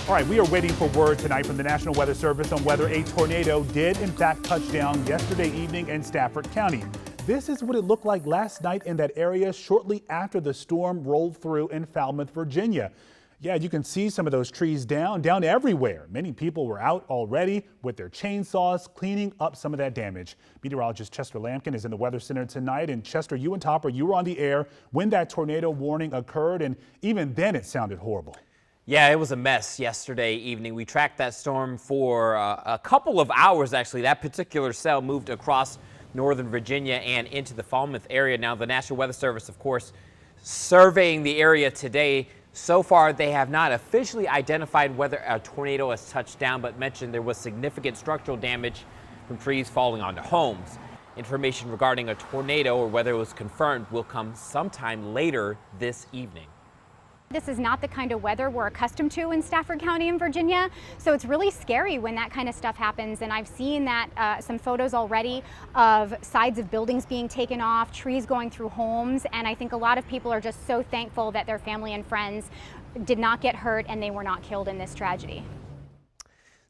All right, we are waiting for word tonight from the National Weather Service on whether a tornado did in fact touch down yesterday evening in Stafford County. This is what it looked like last night in that area shortly after the storm rolled through in Falmouth, Virginia. Yeah, you can see some of those trees down everywhere. Many people were out already with their chainsaws cleaning up some of that damage. Meteorologist Chester Lampkin is in the Weather Center tonight. And Chester, you and Topper, you were on the air when that tornado warning occurred, and even then it sounded horrible. Yeah, it was a mess yesterday evening. We tracked that storm for a couple of hours, actually. That particular cell moved across northern Virginia and into the Falmouth area. Now, the National Weather Service, of course, surveying the area today. So far, they have not officially identified whether a tornado has touched down, but mentioned there was significant structural damage from trees falling onto homes. Information regarding a tornado or whether it was confirmed will come sometime later this evening. This is not the kind of weather we're accustomed to in Stafford County in Virginia, so it's really scary when that kind of stuff happens. And I've seen that some photos already of sides of buildings being taken off, trees going through homes, and I think a lot of people are just so thankful that their family and friends did not get hurt and they were not killed in this tragedy.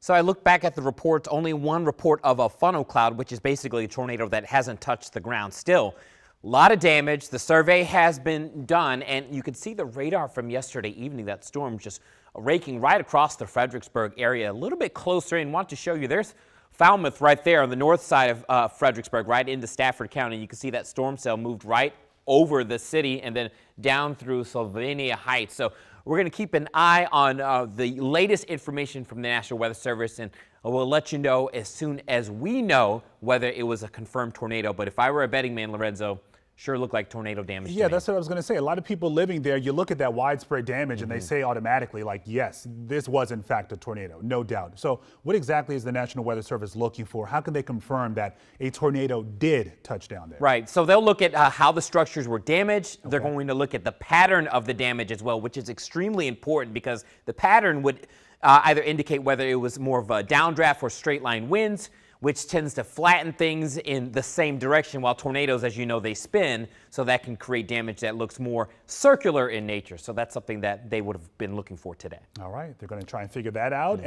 So I look back at the reports, only one report of a funnel cloud, which is basically a tornado that hasn't touched the ground still. A lot of damage. The survey has been done, and you can see the radar from yesterday evening. That storm just raking right across the Fredericksburg area. A little bit closer in. Want to show you. There's Falmouth right there on the north side of Fredericksburg, right into Stafford County. You can see that storm cell moved right over the city and then down through Sylvania Heights. So we're going to keep an eye on the latest information from the National Weather Service, and we'll let you know as soon as we know whether it was a confirmed tornado. But if I were a betting man, Lorenzo, sure looked like tornado damage. Yeah, that's what I was going to say. A lot of people living there, you look at that widespread damage and they say automatically, like, yes, this was in fact a tornado, no doubt. So what exactly is the National Weather Service looking for? How can they confirm that a tornado did touch down there? Right. So they'll look at how the structures were damaged. Okay. They're going to look at the pattern of the damage as well, which is extremely important because the pattern would either indicate whether it was more of a downdraft or straight line winds, which tends to flatten things in the same direction, while tornadoes, as you know, they spin, so that can create damage that looks more circular in nature. So that's something that they would have been looking for today. All right, they're going to try and figure that out.